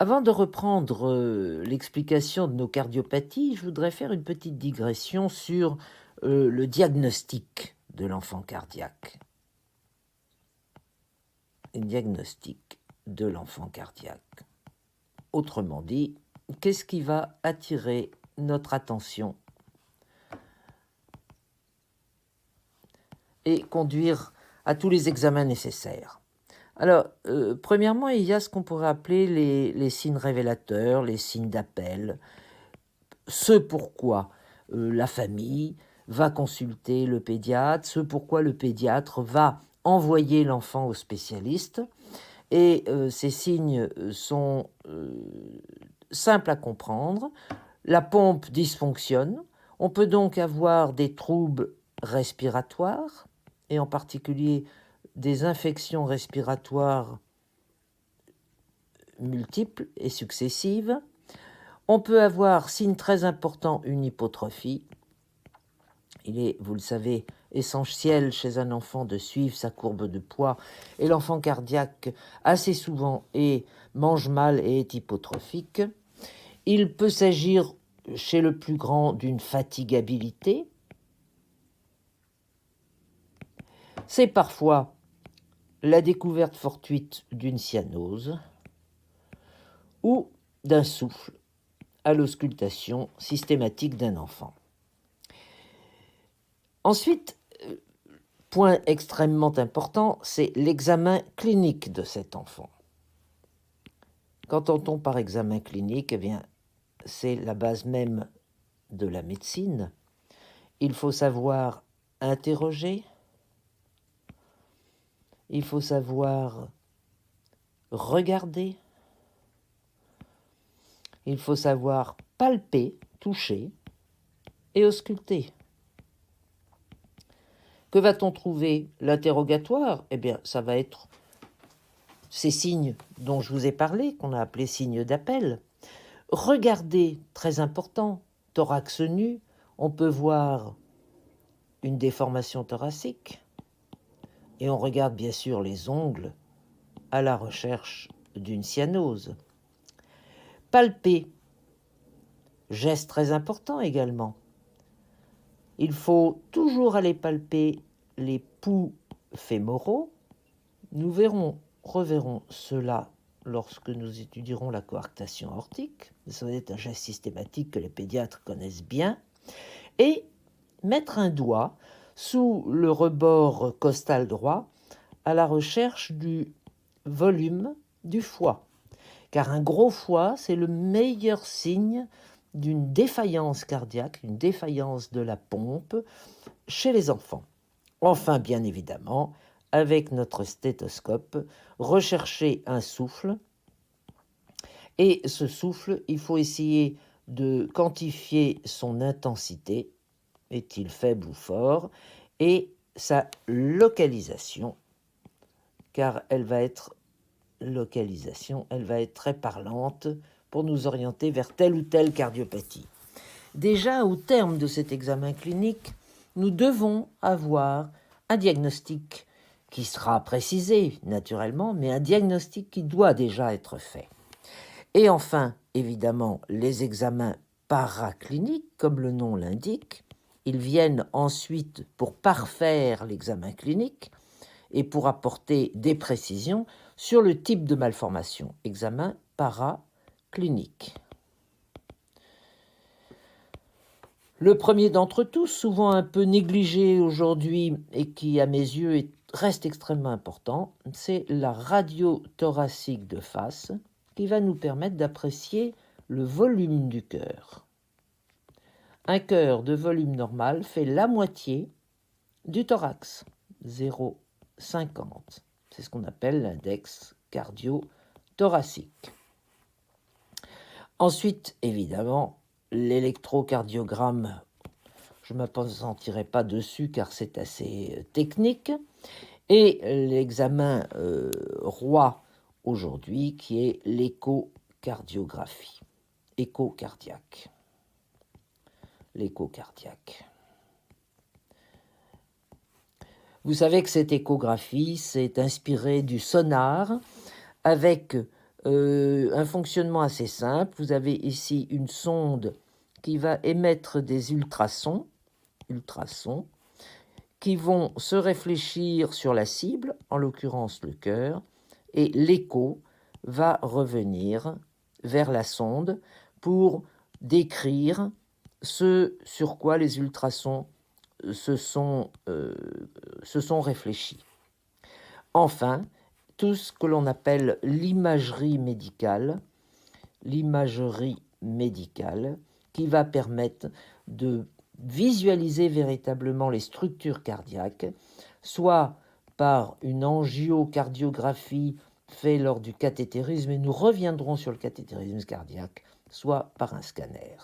Avant de reprendre l'explication de nos cardiopathie, je voudrais faire une petite digression sur le diagnostic de l'enfant cardiaque. Le diagnostic de l'enfant cardiaque. Autrement dit, qu'est-ce qui va attirer notre attention et conduire à tous les examens nécessaires? Alors, premièrement, il y a ce qu'on pourrait appeler les signes révélateurs, les signes d'appel, ce pourquoi la famille va consulter le pédiatre, ce pourquoi le pédiatre va envoyer l'enfant au spécialiste. Et ces signes sont simples à comprendre. La pompe dysfonctionne. On peut donc avoir des troubles respiratoires, et en particulier des infections respiratoires multiples et successives. On peut avoir, signe très important, une hypotrophie. Il est, vous le savez, essentiel chez un enfant de suivre sa courbe de poids, et l'enfant cardiaque, assez souvent, mange mal et est hypotrophique. Il peut s'agir, chez le plus grand, d'une fatigabilité. C'est parfois la découverte fortuite d'une cyanose ou d'un souffle à l'auscultation systématique d'un enfant. Ensuite, point extrêmement important, c'est l'examen clinique de cet enfant. Qu'entend-on par examen clinique? Eh bien, c'est la base même de la médecine. Il faut savoir interroger, il faut savoir regarder, il faut savoir palper, toucher et ausculter. Que va-t-on trouver? L'interrogatoire, eh bien, ça va être ces signes dont je vous ai parlé, qu'on a appelés signes d'appel. Regardez, très important, thorax nu, on peut voir une déformation thoracique, et on regarde bien sûr les ongles à la recherche d'une cyanose. Palper, geste très important également. Il faut toujours aller palper les pouls fémoraux. Nous reverrons cela lorsque nous étudierons la coarctation aortique. Ça va être un geste systématique que les pédiatres connaissent bien. Et mettre un doigt sous le rebord costal droit à la recherche du volume du foie. Car un gros foie, c'est le meilleur signe d'une défaillance cardiaque, une défaillance de la pompe chez les enfants. Enfin, bien évidemment, avec notre stéthoscope, rechercher un souffle. Et ce souffle, il faut essayer de quantifier son intensité, est-il faible ou fort, et sa localisation, car elle va être très parlante pour nous orienter vers telle ou telle cardiopathie. Déjà, au terme de cet examen clinique, nous devons avoir un diagnostic qui sera précisé naturellement, mais un diagnostic qui doit déjà être fait. Et enfin, évidemment, les examens paracliniques, comme le nom l'indique. Ils viennent ensuite pour parfaire l'examen clinique et pour apporter des précisions sur le type de malformation. Examen paraclinique. Le premier d'entre tous, souvent un peu négligé aujourd'hui et qui, à mes yeux, reste extrêmement important, c'est la radio thoracique de face qui va nous permettre d'apprécier le volume du cœur. Un cœur de volume normal fait la moitié du thorax, 0,50. C'est ce qu'on appelle l'index cardio-thoracique. Ensuite, évidemment, l'électrocardiogramme, je ne m'appesantirai pas dessus car c'est assez technique, et l'examen roi aujourd'hui qui est l'échocardiographie, échocardiaque. L'échocardiaque. Vous savez que cette échographie s'est inspirée du sonar avec Un fonctionnement assez simple. Vous avez ici une sonde qui va émettre des ultrasons qui vont se réfléchir sur la cible, en l'occurrence le cœur, et l'écho va revenir vers la sonde pour décrire ce sur quoi les ultrasons se sont réfléchis. Enfin, tout ce que l'on appelle l'imagerie médicale, qui va permettre de visualiser véritablement les structures cardiaques, soit par une angiocardiographie faite lors du cathétérisme, et nous reviendrons sur le cathétérisme cardiaque, soit par un scanner.